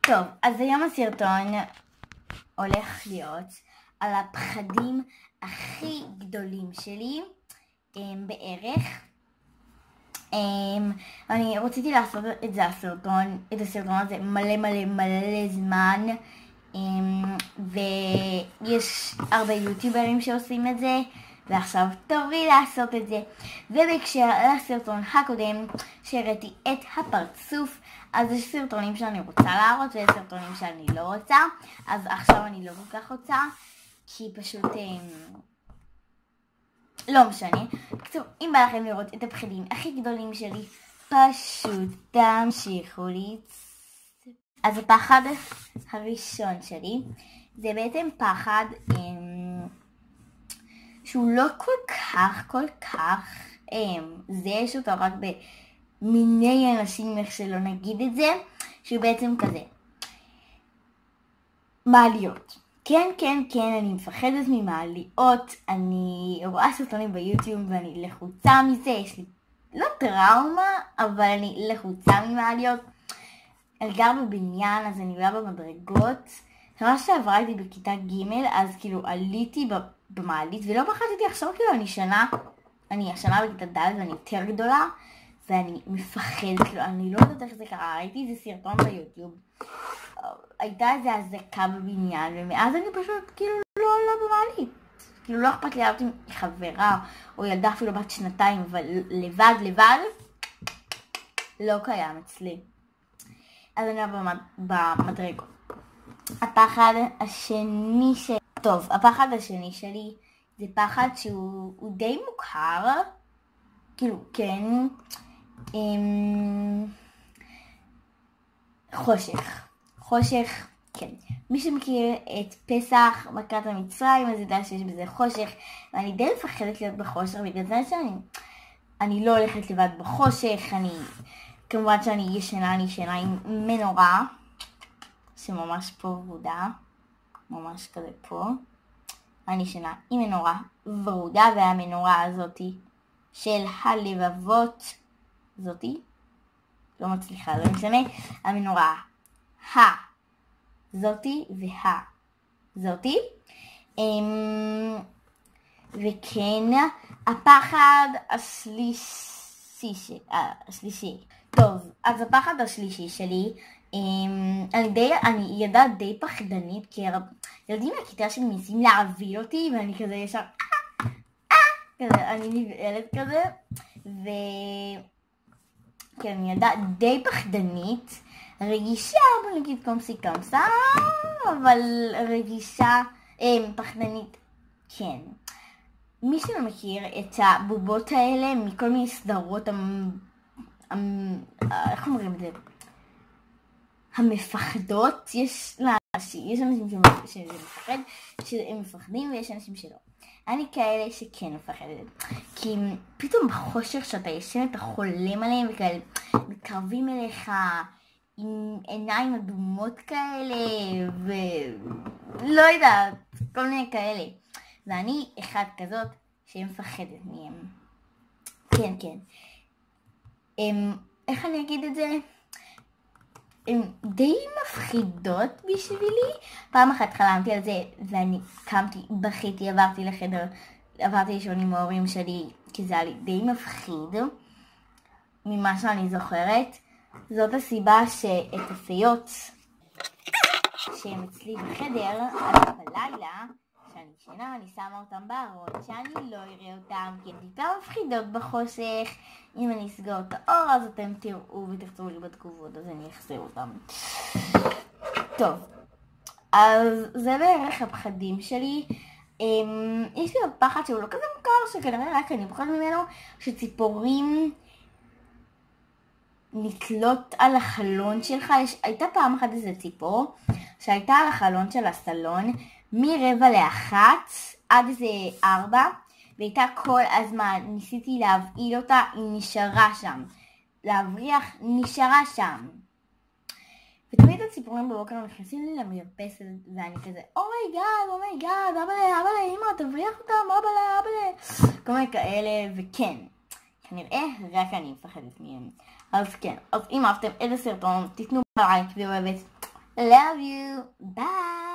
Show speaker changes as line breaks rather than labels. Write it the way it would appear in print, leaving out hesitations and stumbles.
טוב, אז היום הסרטון הולך להיות על הפחדים הכי גדולים שלי בערך. אני רציתי לעשות את הסרטון הזה מלא זמן, ויש הרבה יוטיוברים שעושים את זה, ועכשיו טוב לי לעשות את זה. ובהקשר לסרטון הקודם שהראיתי את הפרצוף, אז יש סרטונים שאני רוצה להראות ויש סרטונים שאני לא רוצה, אז עכשיו אני לא כל כך רוצה, כי פשוט לא משנה. אם בא לכם לראות את הפחדים הכי גדולים שלי, פשוט תמשיכו לי. אז הפחד הראשון שלי זה בעצם פחד שהוא לא כל כך זה, יש אותו רק במיני אנשים, איך שלא נגיד את זה, שהוא בעצם כזה מעליות. כן, אני מפחדת ממעליות, אני רואה סרטונים ביוטיוב ואני לחוצה מזה, יש לי לא טראומה, אבל אני לחוצה ממעליות. אני גר בבניין, אז אני עולה במדרגות. ממש שעברה איתי בכיתה ג', אז כאילו עליתי במעלית, ולא פחדתי עכשיו, כאילו אני השנה בכיתה ד' ואני יותר גדולה, ואני מפחדת, כאילו אני לא יודעת איך זה קרה, ראיתי איזה סרטון ביוטיוב, הייתה איזה הזקה בבניין, ומאז אני פשוט כאילו לא עולה במעלית. כאילו לא אכפת לי לעלות עם חברה, או ילדה אפילו בת 2, אבל לבד, לא קיים אצלי. אז אני עולה במדרגות. הפחד השני שלי זה פחד שהוא די מוכר, כאילו כן, חושך, כן. מי שמכיר את פסח, מכת המצרים, אז יודע שיש בזה חושך, ואני די מפחדת להיות בחושך, בגלל זה שאני לא הולכת לבד בחושך. כמובן שאני ישנה עם מנורה, שממש פה ורודה, ממש כזה פה. אני ישנה עם מנורה ורודה, והמנורה הזאתי של הלבבות, זאתי, לא מצליחה, לא משנה, המנורה זאתי זאתי. וכן, הפחד השלישי. טוב, אז הפחד השלישי שלי, אני ילדה די פחדנית, כי ילדים מהכיתה שלי ניסים להעביר אותי, ואני כזה ישר כזה, אני נבעלת כזה, וכן, אני ילדה די פחדנית, רגישה, בוא נגיד קומסי קמסה, אבל רגישה, פחדנית, כן. מי שלא מכיר את הבובות האלה מכל מיני סדרות, איך אומרים את זה? המפחדות, יש אנשים שהם מפחדים ויש אנשים שלא. אני כאלה שכן מפחדת, כי פתאום בחושך שאתה ישן אתה חולם עליהם וכאלה מתקרבים אליך עם עיניים אדומות כאלה ולא יודעת, כל מיני כאלה, ואני אחד כזאת שמפחדת מהם. כן. איך אני אגיד את זה? הן די מפחידות בשבילי. פעם אחת חלמתי על זה ואני קמתי, בכיתי, עברתי לישון עם ההורים שלי, כי זה היה לי די מפחיד ממה שאני זוכרת. זאת הסיבה שאת הפיות שהן אצלי בחדר, אז בלילה שאני ישנה, אני שמה אותם בארון, שאני לא אראה אותם, כי הן טיפה מפחידות בחושך. אם אני אסגור את האור, אז אתם תראו ותכתבו לי בתגובות, אז אני אחזיר אותם. טוב, אז זה בערך הפחדים שלי. יש לי עוד פחד שהוא לא כזה מוכר, שכנראה רק אני פוחד ממנו, שציפורים נתלות על החלון שלך. הייתה פעם אחת איזה ציפור שהייתה על החלון של הסלון מ12:45 עד איזה 4, והייתה כל הזמן, ניסיתי להבעיל אותה, היא נשארה שם, להבריח, נשארה שם. ותמיד הציפורים בבוקר נכנסים לי למרפסת, ואני כזה, אומייגאד, אבא, אמא, תבריח אותם, אבא, כל מיני כאלה, וכן, כנראה רק אני מפחדת מהם. אז כן, אז אם אהבתם את הסרטון, תתנו בלייק ואוהבת, love you, ביי.